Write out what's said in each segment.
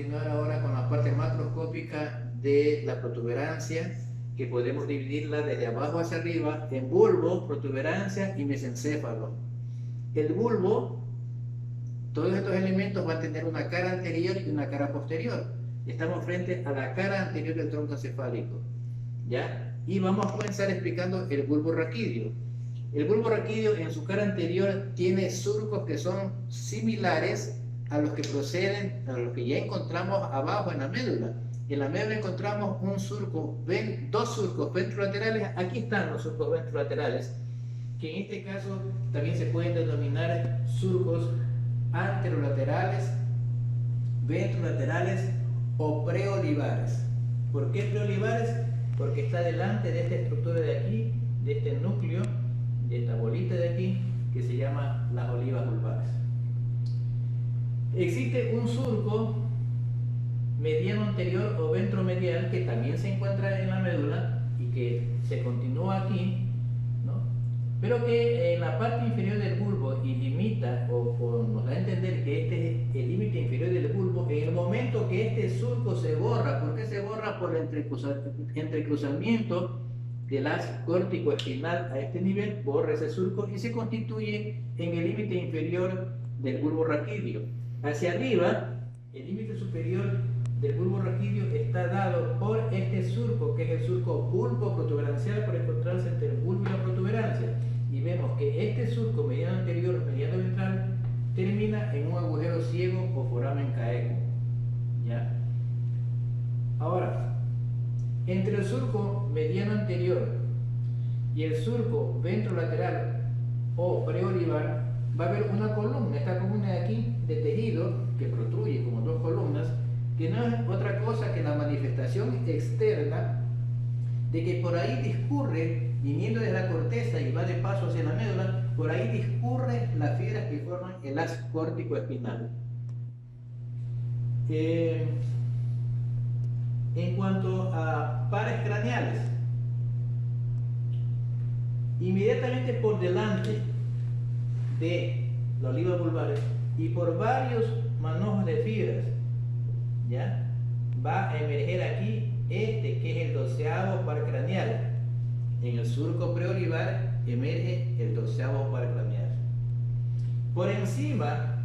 continuar ahora con la parte macroscópica de la protuberancia, que podemos dividirla desde abajo hacia arriba en bulbo, protuberancia y mesencéfalo. El bulbo, todos estos elementos van a tener una cara anterior y una cara posterior. Estamos frente a la cara anterior del tronco encefálico, ¿ya? Y vamos a comenzar explicando el bulbo raquídeo. El bulbo raquídeo en su cara anterior tiene surcos que son similares a los que proceden, a los que ya encontramos abajo en la médula. En la médula encontramos dos surcos ventrolaterales. Aquí están los surcos ventrolaterales, que en este caso también se pueden denominar surcos anterolaterales, ventrolaterales o preolivares. ¿Por qué preolivares? Porque está delante de esta estructura de aquí, de este núcleo, de esta bolita de aquí, que se llama las olivas vulvares. Existe un surco mediano anterior o ventromedial que también se encuentra en la médula y que se continúa aquí, ¿no? Pero que en la parte inferior del bulbo y limita o nos da a entender que este es el límite inferior del bulbo. En el momento que este surco se borra, ¿por qué se borra? Por el entrecruzamiento del haz córtico-espinal a este nivel, borra ese surco y se constituye en el límite inferior del bulbo raquídeo. Hacia arriba, el límite superior del bulbo raquídeo está dado por este surco, que es el surco bulbo-protuberancial, por encontrarse entre el bulbo y la protuberancia. Y vemos que este surco mediano anterior, mediano ventral, termina en un agujero ciego o foramen caeco, ¿ya? Ahora, entre el surco mediano anterior y el surco ventrolateral o preolivar va a haber una columna, esta columna de aquí de tejido que protruye como dos columnas, que no es otra cosa que la manifestación externa de que por ahí discurre, viniendo de la corteza y va de paso hacia la médula, por ahí discurre las fibras que forman el haz córtico-espinal. En cuanto a pares craneales, inmediatamente por delante de la oliva vulvares y por varios manojos de fibras, ¿ya? Va a emerger aquí que es el 12º par craneal. En el surco preolivar emerge el 12º par craneal. Por encima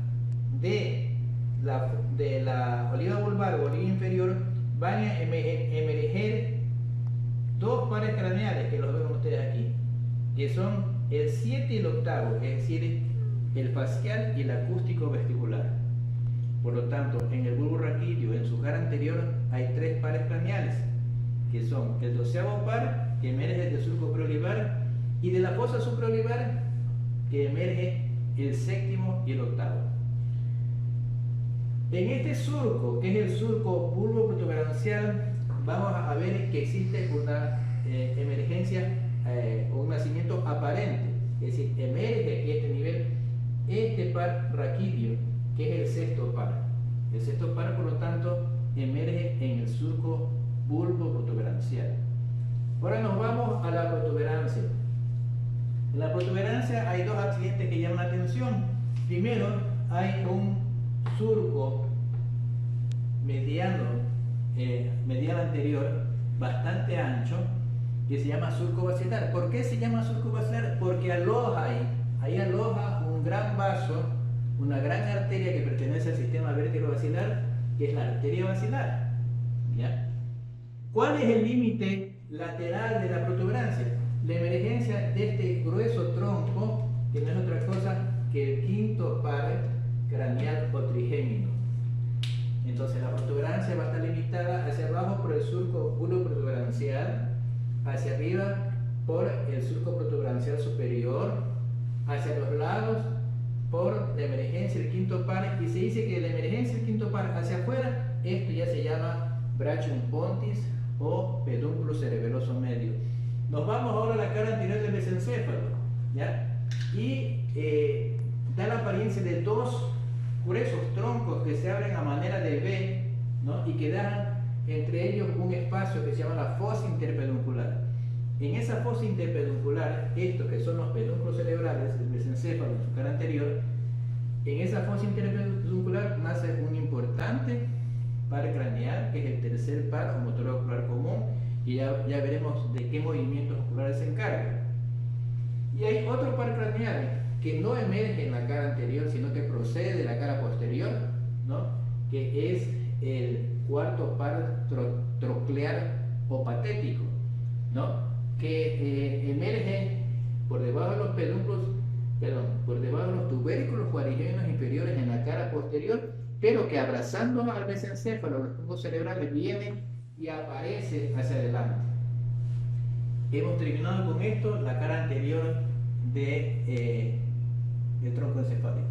de la oliva vulvar o oliva inferior van a emerger dos pares craneales que los ven ustedes aquí, que son el 7 y el 8º, es decir, el facial y el acústico vestibular. Por lo tanto, en el bulbo raquídeo, en su cara anterior, hay tres pares craneales, que son el 12º par, que emerge del surco preolivar, y de la fosa supraolivar, que emerge el 7º y el 8º. En este surco, que es el surco bulbo-protuberancial, vamos a ver que existe una emergencia o un nacimiento aparente, es decir, emerge aquí a este nivel este par raquídeo, que es el 6º par. El 6º par, por lo tanto, emerge en el surco bulbo-protuberancial. Ahora nos vamos a la protuberancia. En la protuberancia hay dos accidentes que llaman la atención. Primero, hay un surco mediano anterior bastante ancho que se llama surco basilar. ¿Por qué se llama surco basilar? Porque aloja ahí aloja un gran vaso, una gran arteria que pertenece al sistema vértebro-basilar, que es la arteria basilar, ¿ya? ¿Cuál es el límite lateral de la protuberancia? La emergencia de este grueso tronco, que no es otra cosa que el 5º par craneal o trigémino. Entonces la protuberancia va a estar limitada hacia abajo por el surco bulbo-protuberancial, hacia arriba por el surco protuberancial superior, hacia los lados por la emergencia del 5º par, y se dice que la emergencia del 5º par hacia afuera, esto ya se llama brachium pontis o pedúnculo cerebeloso medio. Nos vamos ahora a la cara anterior del mesencéfalo, ¿ya? Y da la apariencia de dos gruesos troncos que se abren a manera de V, ¿no? Y que dan entre ellos un espacio que se llama la fosa interpeduncular. En esa fosa interpeduncular, estos que son los pedúnculos cerebrales del mesencéfalo en su cara anterior, en esa fosa interpeduncular nace un importante par craneal, que es el tercer par o motor ocular común, y ya veremos de qué movimientos oculares se encarga. Y hay otro par craneal que no emerge en la cara anterior, sino que procede de la cara posterior, ¿no? Que es el cuarto par troclear o patético, ¿no? Que emerge por debajo de los pedúnculos, por debajo de los tubérculos cuadrigémenos inferiores en la cara posterior, pero que abrazando al mesencéfalo, los tubos cerebrales, vienen y aparece hacia adelante. Hemos terminado con esto, la cara anterior del tronco encefálico.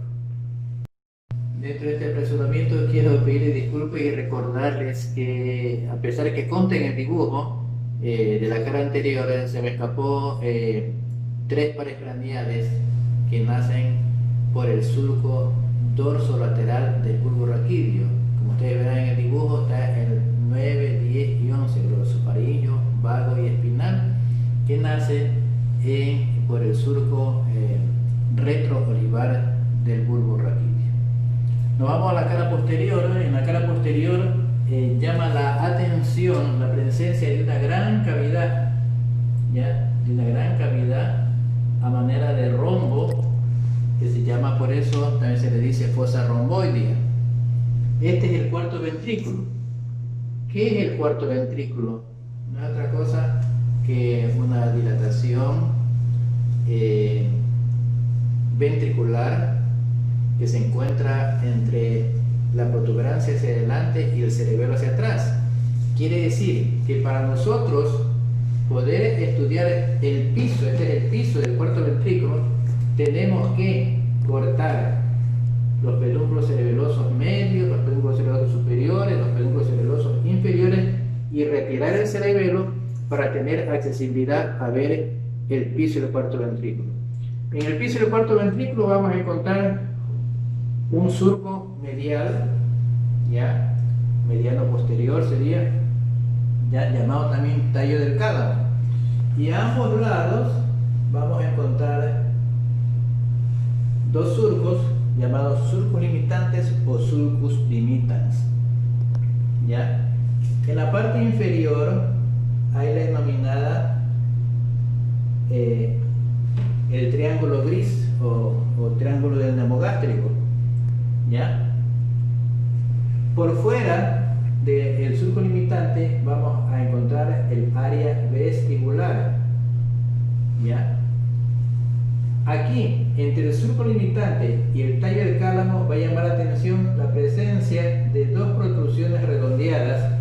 Dentro de este apresuramiento quiero pedirles disculpas y recordarles que, a pesar de que conste en el dibujo de la cara anterior, se me escapó 3 pares craneales que nacen por el surco dorsolateral del bulbo raquídeo. Como ustedes verán en el dibujo, está el 9, 10 y 11, grosso faríngeo, vago y espinal, que nace por el surco retroolivar del bulbo raquídeo. Nos vamos a la cara posterior. En la cara posterior llama la atención la presencia de una gran cavidad, ¿ya? De una gran cavidad a manera de rombo, que se llama, por eso también se le dice fosa romboidea. Este es el cuarto ventrículo. ¿Qué es el cuarto ventrículo? No es otra cosa que una dilatación ventricular que se encuentra entre la protuberancia hacia adelante y el cerebelo hacia atrás. Quiere decir que para nosotros poder estudiar el piso, este es el piso del cuarto ventrículo, tenemos que cortar los pedúnculos cerebelosos medios, los pedúnculos cerebelosos superiores, los pedúnculos cerebelosos inferiores y retirar el cerebelo para tener accesibilidad a ver el piso del cuarto ventrículo. En el piso del cuarto ventrículo vamos a encontrar un surco medial, ya mediano posterior sería, ya llamado también tallo del cálamo, y a ambos lados vamos a encontrar 2 surcos llamados surcos limitantes o surcus limitans, ya. En la parte inferior hay la denominada el triángulo gris o triángulo del neumogástrico, ¿ya? Por fuera del surco limitante vamos a encontrar el área vestibular, ¿ya? Aquí, entre el surco limitante y el tallo del cálamo, va a llamar la atención la presencia de 2 protrusiones redondeadas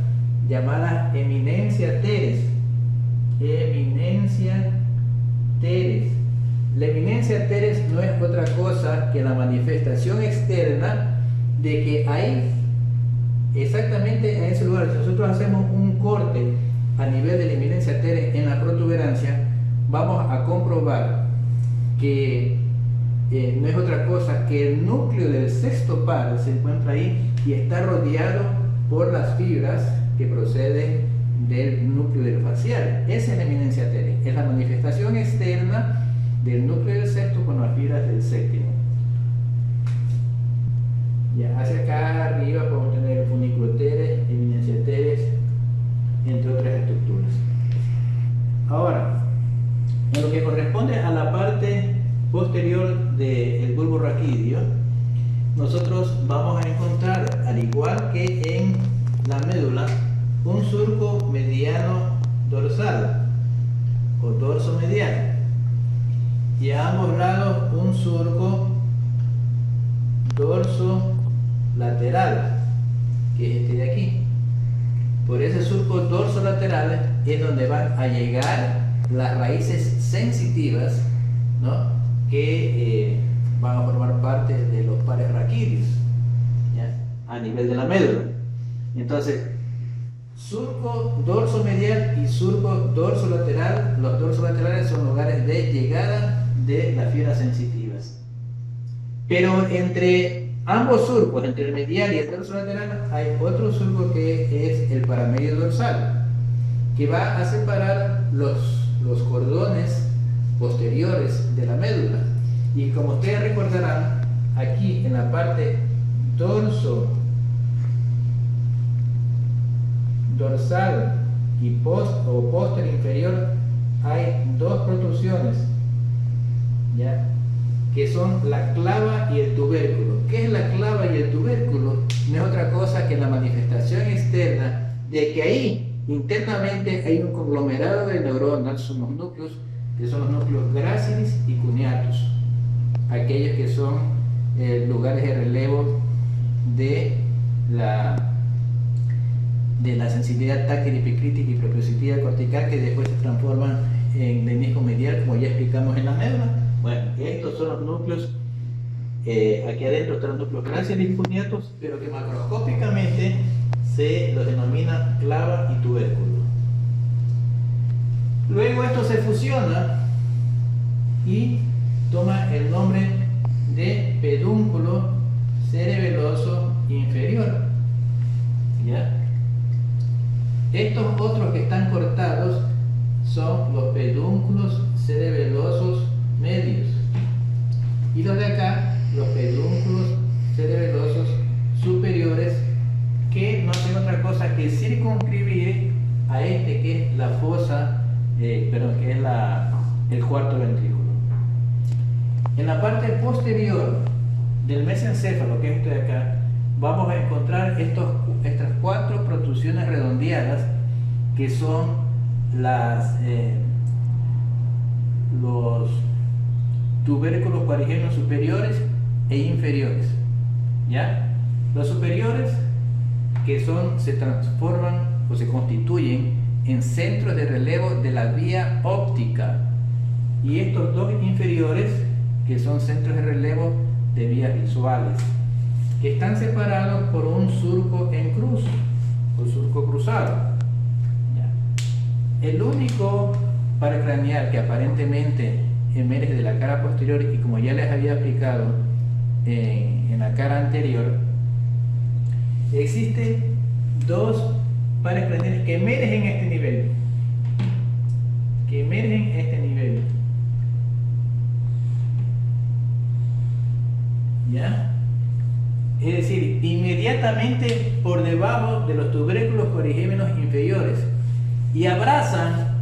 llamadas eminencia teres. Eminencia teres. La eminencia teres no es otra cosa que la manifestación externa de que hay exactamente en ese lugar. Si nosotros hacemos un corte a nivel de la eminencia teres en la protuberancia, vamos a comprobar que no es otra cosa que el núcleo del sexto par se encuentra ahí y está rodeado por las fibras que proceden del núcleo del facial. Esa es la eminencia teres, es la manifestación externa del núcleo del sexto con las fibras del séptimo. Ya hacia acá arriba podemos tener el funículo teres, eminencia teres, entre otras estructuras. Ahora, en lo que corresponde a la parte posterior del bulbo raquídeo, nosotros vamos a encontrar, al igual que en la médula, un surco mediano dorsal o dorso medial, y a ambos lados un surco dorso lateral, que es este de aquí. Por ese surco dorso lateral es donde van a llegar las raíces sensitivas, ¿no? Que van a formar parte de los pares raquídeos, ¿ya? A nivel de la médula. Entonces, surco dorso medial y surco dorso lateral, los dorsos laterales son lugares de llegada de las fibras sensitivas. Pero entre ambos surcos, entre el medial y el dorso lateral, hay otro surco que es el paramedio dorsal, que va a separar los cordones posteriores de la médula. Y como ustedes recordarán, aquí en la parte dorsal y póster inferior hay dos protrusiones, ¿ya?, que son la clava y el tubérculo. ¿Qué es la clava y el tubérculo? No es otra cosa que la manifestación externa de que ahí internamente hay un conglomerado de neuronas, son los núcleos, que son los núcleos gracilis y cuneatus, aquellos que son lugares de relevo de la sensibilidad táctil, epicrítica y proprioceptiva cortical, que después se transforman en menisco medial, como ya explicamos en la médula. Bueno, estos son los núcleos, aquí adentro están los núcleos gracilis y cuneatus, pero que macroscópicamente se los denomina clava y tubérculo. Luego esto se fusiona y toma el nombre de pedúnculo cerebeloso inferior, ¿ya? Estos otros que están cortados son los pedúnculos cerebelosos medios, y los de acá, los pedúnculos cerebelosos superiores, que no hacen otra cosa que circunscribir a este que es la fosa, que es el cuarto ventrículo. En la parte posterior del mesencéfalo, que es esto de acá, vamos a encontrar estas cuatro protrusiones redondeadas, que son los tubérculos parigémenos superiores e inferiores, ¿ya? Los superiores, que se transforman o se constituyen en centros de relevo de la vía óptica, y estos dos inferiores, que son centros de relevo de vías visuales, que están separados por un surco en cruz o surco cruzado, ¿ya? El único paracraneal que aparentemente emerge de la cara posterior, y como ya les había explicado en la cara anterior, existen dos pares craneales que emergen en este nivel, ¿ya? Es decir, inmediatamente por debajo de los tubérculos parigémenos inferiores, y abrazan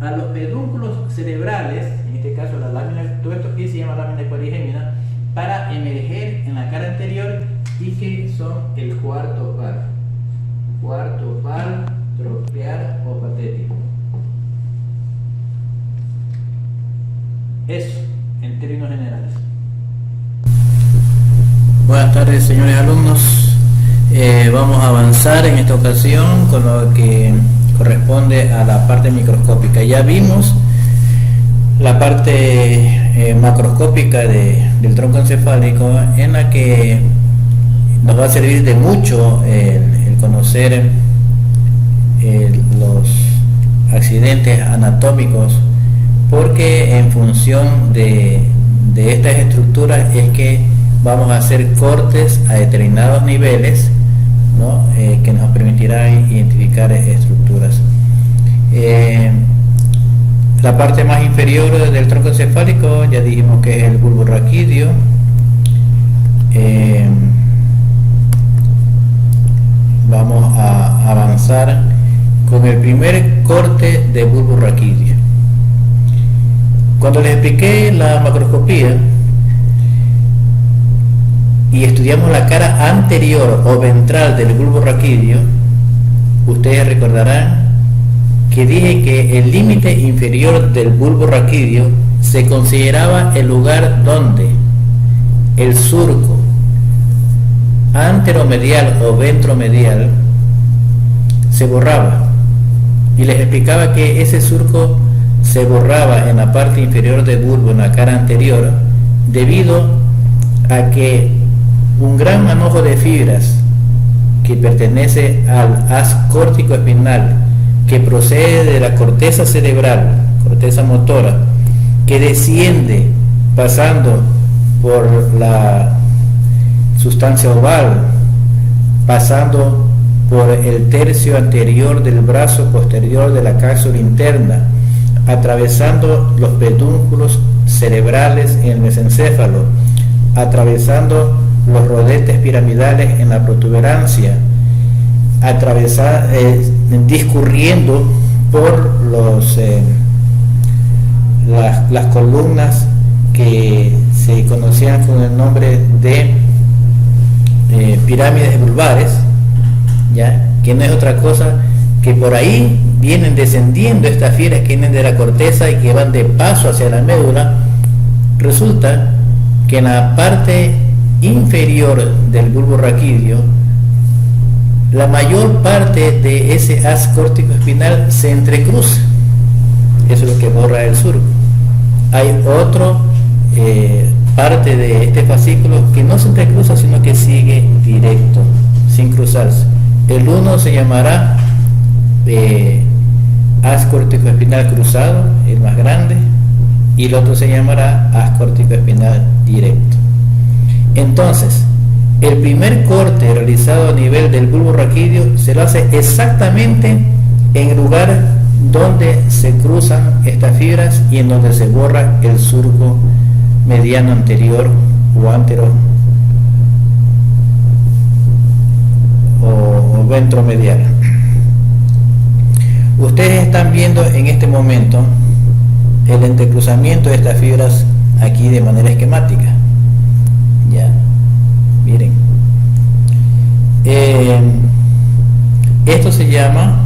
a los pedúnculos cerebrales, en este caso la lámina, todo esto aquí se llama lámina parigémena, para emerger en la cara anterior, y que son el cuarto par troqulear o patético. Eso, en términos generales. Buenas tardes, señores alumnos. Vamos a avanzar en esta ocasión con lo que corresponde a la parte microscópica. Ya vimos la parte macroscópica del tronco encefálico, en la que nos va a servir de mucho el conocer los accidentes anatómicos, porque en función de estas estructuras es que vamos a hacer cortes a determinados niveles, ¿no? Que nos permitirán identificar estructuras. La parte más inferior del tronco encefálico ya dijimos que es el bulbo raquídeo. Vamos a avanzar con el primer corte de bulbo raquídeo. Cuando les expliqué la macroscopía y estudiamos la cara anterior o ventral del bulbo raquídeo, ustedes recordarán que dije que el límite inferior del bulbo raquídeo se consideraba el lugar donde el surco anteromedial o ventromedial se borraba, y les explicaba que ese surco se borraba en la parte inferior del bulbo, en la cara anterior, debido a que un gran manojo de fibras que pertenece al haz córtico espinal, que procede de la corteza cerebral, corteza motora, que desciende pasando por la sustancia oval, pasando por el tercio anterior del brazo posterior de la cápsula interna, atravesando los pedúnculos cerebrales en el mesencéfalo, atravesando los rodetes piramidales en la protuberancia, atravesar, discurriendo por las columnas que se conocían con el nombre de pirámides vulvares, ¿ya? Que no es otra cosa que por ahí vienen descendiendo estas fibras que vienen de la corteza y que van de paso hacia la médula. Resulta que en la parte inferior del bulbo raquídeo, la mayor parte de ese haz córtico espinal se entrecruza. Eso es lo que borra el surco. Hay otra parte de este fascículo que no se entrecruza, sino que sigue directo, sin cruzarse. El uno se llamará haz córtico espinal cruzado, el más grande, y el otro se llamará haz córtico espinal directo. Entonces, el primer corte realizado a nivel del bulbo raquídeo se lo hace exactamente en el lugar donde se cruzan estas fibras y en donde se borra el surco mediano anterior o antero o ventromedial. Ustedes están viendo en este momento el entrecruzamiento de estas fibras aquí de manera esquemática. Ya, miren, esto se llama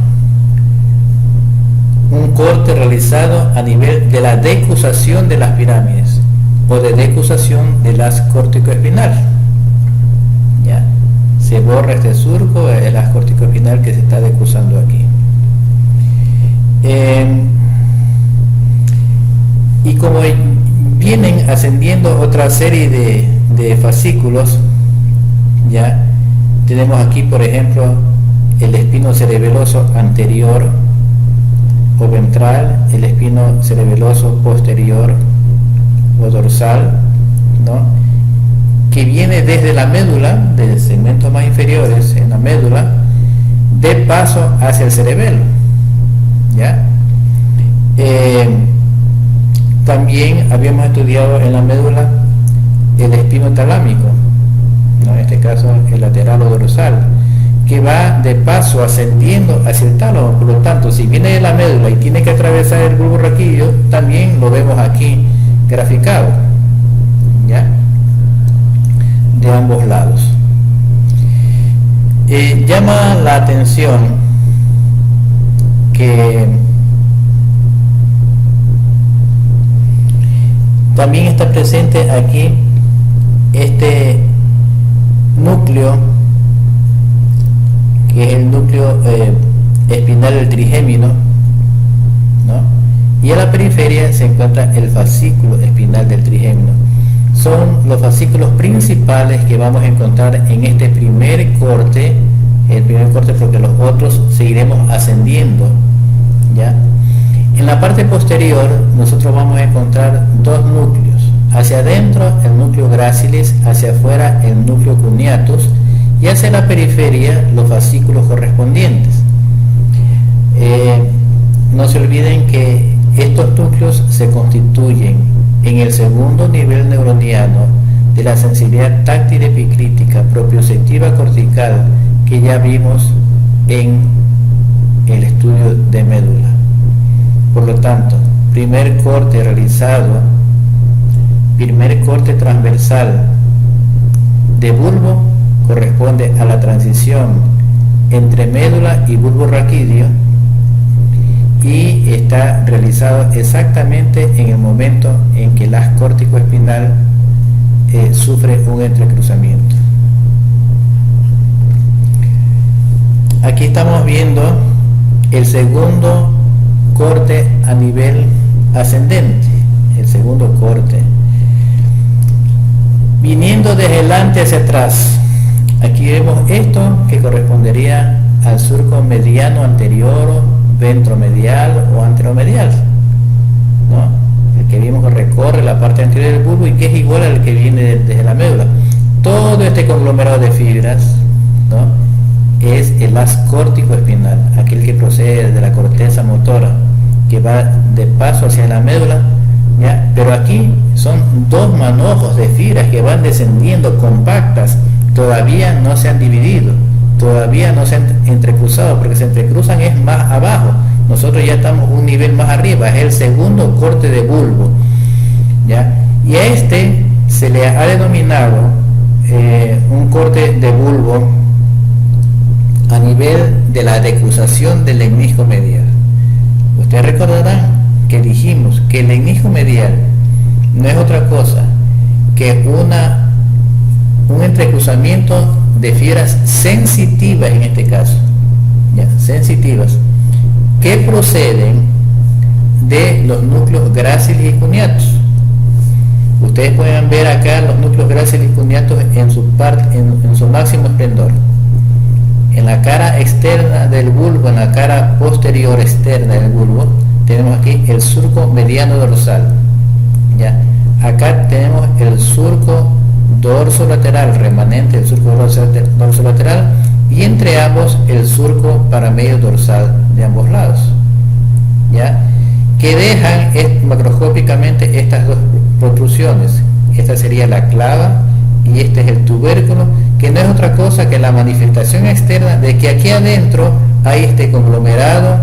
un corte realizado a nivel de la decruzación de las pirámides o de decruzación del haz córtico espinal. Ya, se borra este surco, el haz córtico espinal que se está decruzando aquí. Y como vienen ascendiendo otra serie de fascículos, ya tenemos aquí por ejemplo el espino cerebeloso anterior o ventral, el espino cerebeloso posterior o dorsal, ¿no? Que viene desde la médula, de segmentos más inferiores en la médula, de paso hacia el cerebelo, ¿ya? También habíamos estudiado en la médula el espino talámico, ¿no? En este caso el lateral o dorsal, que va de paso ascendiendo hacia el tálamo. Por lo tanto, si viene de la médula y tiene que atravesar el bulbo raquídeo, también lo vemos aquí graficado, ¿ya? De ambos lados. Llama la atención que también está presente aquí este núcleo, que es el núcleo espinal del trigémino, ¿no? Y a la periferia se encuentra el fascículo espinal del trigémino. Son los fascículos principales que vamos a encontrar en este primer corte, porque los otros seguiremos ascendiendo, ¿ya? En la parte posterior nosotros vamos a encontrar dos núcleos, hacia adentro el núcleo gracilis, hacia afuera el núcleo cuneatus, y hacia la periferia los fascículos correspondientes. No se olviden que estos núcleos se constituyen en el segundo nivel neuroniano de la sensibilidad táctil epicrítica propioceptiva cortical que ya vimos en el estudio de médula. Por lo tanto, primer corte transversal de bulbo corresponde a la transición entre médula y bulbo raquídeo y está realizado exactamente en el momento en que el haz córtico espinal sufre un entrecruzamiento. Aquí estamos viendo el segundo corte a nivel ascendente, el segundo corte viniendo desde adelante hacia atrás. Aquí vemos esto que correspondería al surco mediano anterior, ventromedial o anteromedial, ¿no? El que vimos que recorre la parte anterior del bulbo y que es igual al que viene desde la médula. Todo este conglomerado de fibras, ¿no? Es el haz córtico espinal, aquel que procede de la corteza motora, que va de paso hacia la médula, ¿ya? Pero aquí son dos manojos de fibras que van descendiendo compactas, todavía no se han dividido, todavía no se han entrecruzado, porque se entrecruzan es más abajo. Nosotros ya estamos un nivel más arriba, es el segundo corte de bulbo, ¿ya? Y a este se le ha denominado un corte de bulbo a nivel de la decruzación del lemnisco medial. Ustedes recordarán que dijimos que el lemnisco medial no es otra cosa que un entrecruzamiento de fibras sensitivas, en este caso, ¿ya? Sensitivas, que proceden de los núcleos gráciles y cuneatos. Ustedes pueden ver acá los núcleos gráciles y cuneatos en su máximo esplendor. En la cara externa del bulbo, en la cara posterior externa del bulbo, tenemos aquí el surco mediano dorsal, ¿ya? Acá tenemos el surco dorsolateral, remanente del surco dorsolateral, y entre ambos el surco paramedio dorsal de ambos lados, ¿ya? Que dejan macroscópicamente estas dos protrusiones. Esta sería la clava y este es el tubérculo, que no es otra cosa que la manifestación externa de que aquí adentro hay este conglomerado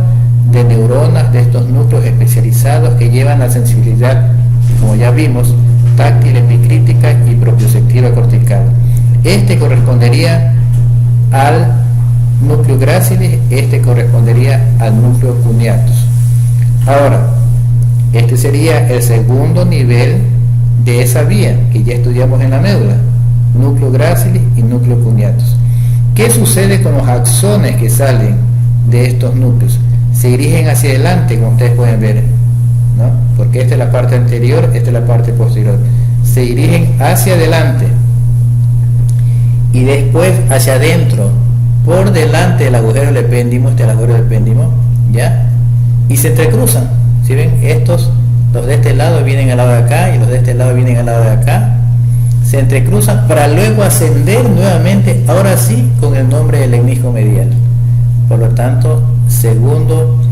de neuronas, de estos núcleos especializados que llevan la sensibilidad, como ya vimos, táctil, epicrítica y propioceptiva cortical. Este correspondería al núcleo grácilis, este correspondería al núcleo cuneatus. Ahora, este sería el segundo nivel de esa vía que ya estudiamos en la médula, núcleo grácilis y núcleo cuneatus. ¿Qué sucede con los axones que salen de estos núcleos? Se dirigen hacia adelante, como ustedes pueden ver, ¿no? Porque esta es la parte anterior, esta es la parte posterior. Se dirigen hacia adelante y después hacia adentro, por delante del agujero del epéndimo, este es el agujero del epéndimo, ¿ya? Y se entrecruzan. Si ven, estos, los de este lado vienen al lado de acá y los de este lado vienen al lado de acá. Se entrecruzan para luego ascender nuevamente, ahora sí, con el nombre del lemnisco medial. Por lo tanto, segundo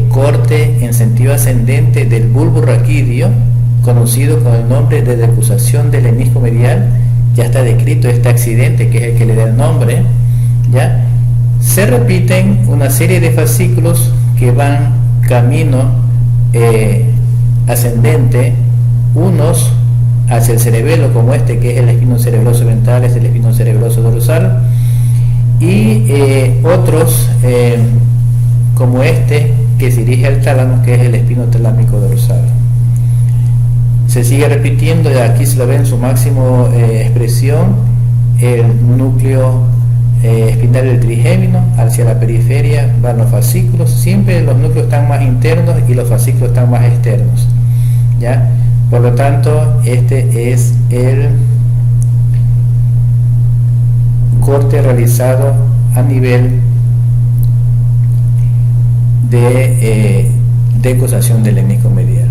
corte en sentido ascendente del bulbo raquídeo, conocido con el nombre de decruzación del lemnisco medial. Ya está descrito este accidente, que es el que le da el nombre, ¿ya? Se repiten una serie de fascículos que van camino ascendente, unos hacia el cerebelo, como este que es el espino cerebroso ventral, es el espino cerebroso dorsal, y otros como este que se dirige al tálamo, que es el espino talámico dorsal. Se sigue repitiendo, y aquí se lo ve en su máximo expresión, el núcleo espinal del trigémino. Hacia la periferia van los fascículos. Siempre los núcleos están más internos y los fascículos están más externos, ¿ya? Por lo tanto, este es el corte realizado a nivel de decruzación del lemnisco medial.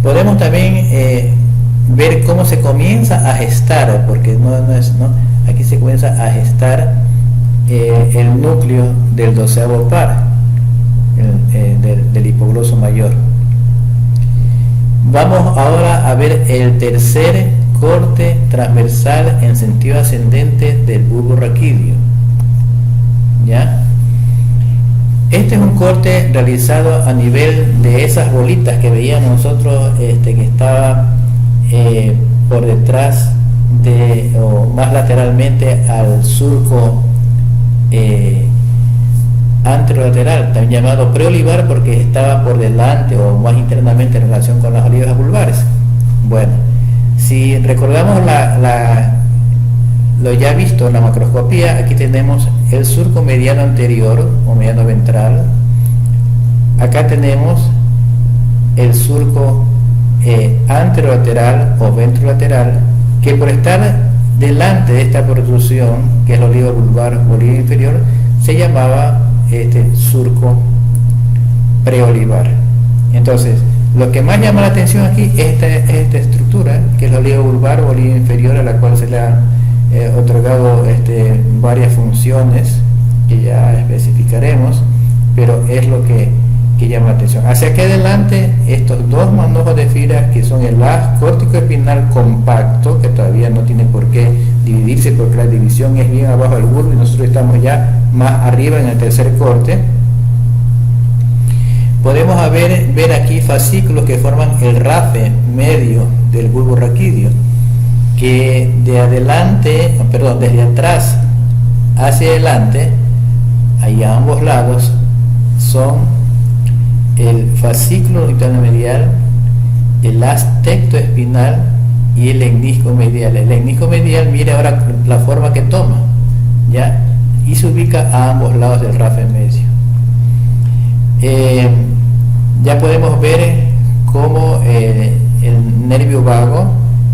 Podemos también ver cómo se comienza a gestar, porque aquí se comienza a gestar el núcleo del 12º par, del hipogloso mayor. Vamos ahora a ver el tercer corte transversal en sentido ascendente del bulbo raquídeo, ¿ya? Este es un corte realizado a nivel de esas bolitas que veíamos nosotros, que estaba por detrás o más lateralmente al surco anterolateral, también llamado preolivar, porque estaba por delante o más internamente en relación con las olivas vulvares. Bueno, si recordamos lo ya visto en la macroscopía, aquí tenemos el surco mediano anterior o mediano ventral. Acá tenemos el surco anterolateral o ventrolateral, que por estar delante de esta protrusión, que es la oliva vulvar o oliva inferior, se llamaba surco preolivar. Entonces, lo que más llama la atención aquí es esta estructura, que es la oliva vulvar o oliva inferior, a la cual se le ha otorgado varias funciones que ya especificaremos, pero es lo que llama la atención. Hacia aquí adelante, estos dos manojos de fibras, que son el haz córtico espinal compacto, que todavía no tiene por qué dividirse, porque la división es bien abajo del bulbo y nosotros estamos ya más arriba en el tercer corte. Podemos ver aquí fascículos que forman el rafe medio del bulbo raquídeo, que desde atrás hacia adelante, ahí a ambos lados, son el fascículo longitudinal medial, el haz tectoespinal y el lecnisco medial. El lecnisco medial, mire ahora la forma que toma, ¿ya? Y se ubica a ambos lados del rafe medio. Ya podemos ver cómo el nervio vago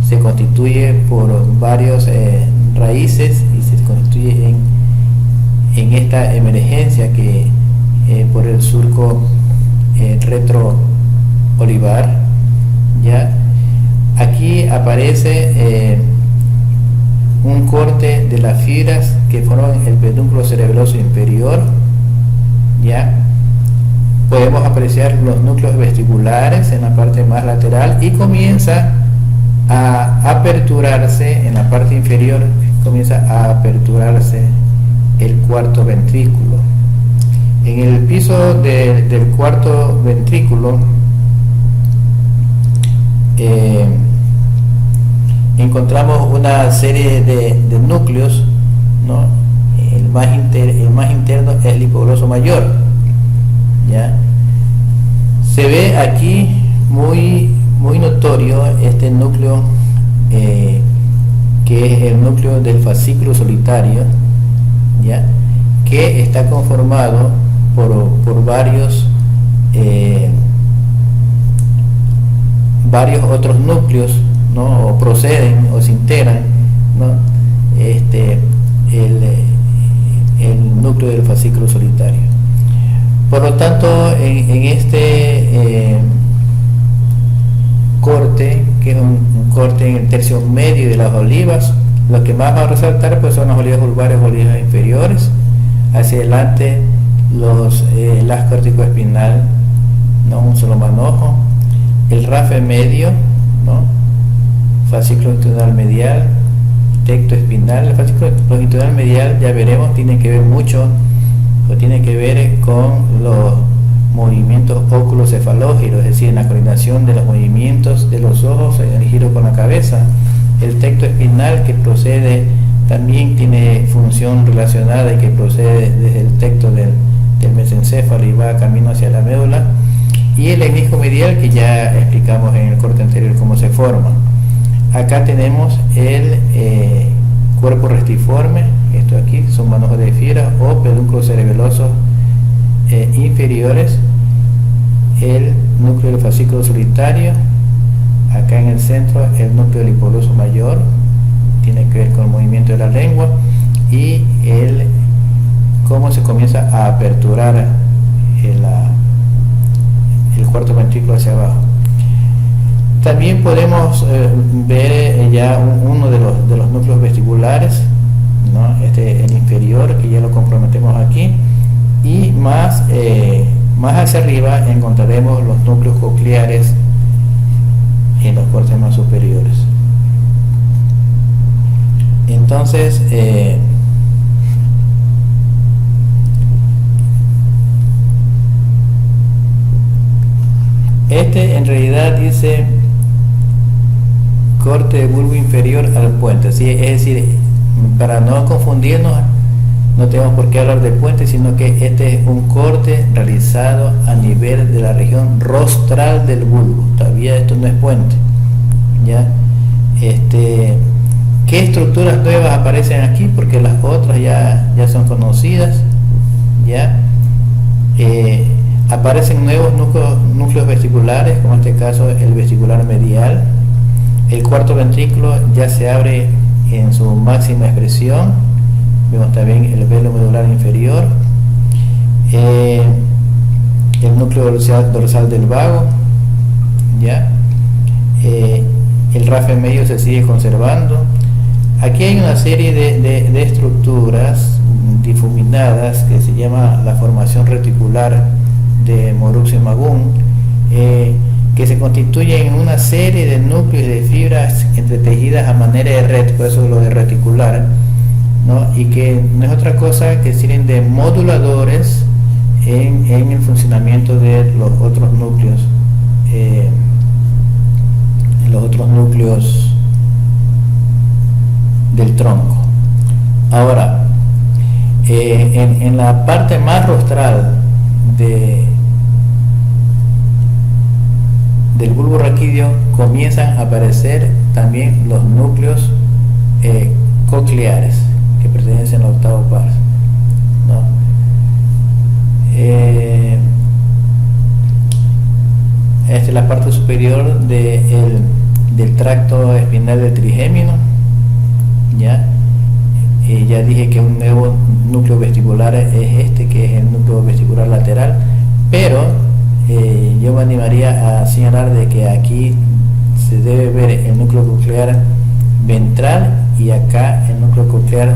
se constituye por varios raíces y se constituye en esta emergencia que por el surco retroolivar. ¿Ya? Aquí aparece un corte de las fibras que forman el pedúnculo cerebeloso inferior. ¿Ya? Podemos apreciar los núcleos vestibulares en la parte más lateral y comienza a aperturarse en la parte inferior, comienza a aperturarse el cuarto ventrículo. En el piso del cuarto ventrículo encontramos una serie de núcleos, ¿no? El más interno es el hipogloso mayor. ¿Ya? Se ve aquí muy notorio este núcleo que es el núcleo del fascículo solitario, ¿ya? Que está conformado por varios otros núcleos, ¿no? O proceden o se integran, ¿no? El núcleo del fascículo solitario. Por lo tanto, en este corte, que es un corte en el tercio medio de las olivas, lo que más va a resaltar pues son las olivas vulvares, olivas inferiores, hacia adelante el haz corticoespinal, ¿no? Un solo manojo, el rafe medio, ¿no? Fascículo longitudinal medial, tectoespinal. El fascículo longitudinal medial, ya veremos, tiene que ver con los movimientos óculo-cefalógiros, es decir, en la coordinación de los movimientos de los ojos en el giro con la cabeza. El tectoespinal, que también tiene función relacionada y que procede desde el tecto del mesencéfalo y va camino hacia la médula, y el lecnisco medial, que ya explicamos en el corte anterior cómo se forma. Acá tenemos el cuerpo restiforme, esto aquí son manojos de fibra o pedúnculos cerebelosos inferiores, el núcleo del fascículo solitario, acá en el centro el núcleo del hipogloso mayor, tiene que ver con el movimiento de la lengua, y cómo se comienza a aperturar el cuarto ventrículo hacia abajo. También podemos ver ya uno de los núcleos vestibulares, ¿no? El inferior, que ya lo comprometemos aquí, y más hacia arriba encontraremos los núcleos cocleares en los cortes más superiores. Entonces, en realidad dice corte de bulbo inferior al puente, ¿sí? Es decir, para no confundirnos, no tenemos por qué hablar de puente, sino que este es un corte realizado a nivel de la región rostral del bulbo. Todavía esto no es puente, ¿ya? ¿Qué estructuras nuevas aparecen aquí? Porque las otras ya son conocidas, ¿ya? Aparecen nuevos núcleos vestibulares, como en este caso el vestibular medial. El cuarto ventrículo ya se abre en su máxima expresión. Vemos también el velo medular inferior, el núcleo dorsal del vago, ¿ya? El rafe medio se sigue conservando. Aquí hay una serie de estructuras difuminadas que se llama la formación reticular de Moruxo y Magún, que se constituyen en una serie de núcleos y de fibras entretejidas a manera de red, por eso lo de reticular, ¿no? Y que no es otra cosa que sirven de moduladores en el funcionamiento de los otros núcleos, del tronco. Ahora, en la parte más rostral del bulbo raquídeo comienzan a aparecer también los núcleos cocleares que pertenecen al octavo par, ¿no? Esta es la parte superior del tracto espinal del trigémino. Ya dije que un nuevo núcleo vestibular es este, que es el núcleo vestibular lateral, pero yo me animaría a señalar de que aquí se debe ver el núcleo coclear ventral y acá el núcleo coclear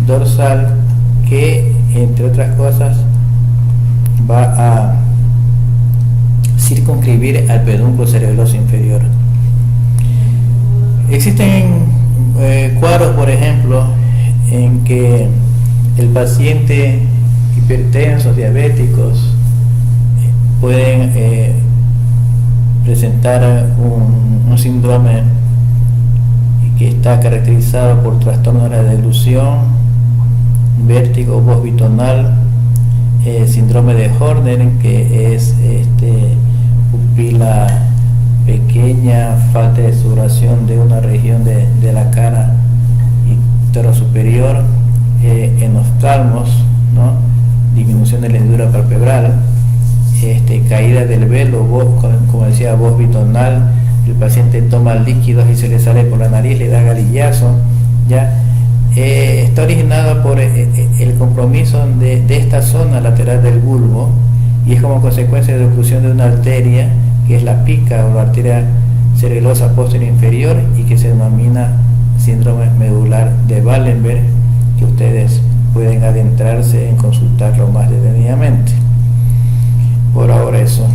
dorsal, que entre otras cosas va a circunscribir al pedúnculo cerebeloso inferior. Existen cuadros, por ejemplo, en que el paciente hipertensos, diabéticos, pueden presentar un síndrome que está caracterizado por trastorno de la deglución, vértigo, voz bitonal, síndrome de Horner, que es pupila pequeña, falta de sudoración de una región de la cara superior, en oftalmos, ¿no? Disminución de la hendidura palpebral, caída del velo, voz, como decía, voz bitonal, el paciente toma líquidos y se le sale por la nariz, le da galillazo, ¿ya? Está originado por el compromiso de esta zona lateral del bulbo, y es como consecuencia de oclusión de una arteria que es la pica o la arteria cerebelosa posterior inferior, y que se denomina síndrome medular de Wallenberg, que ustedes pueden adentrarse en consultarlo más detenidamente. Por ahora eso.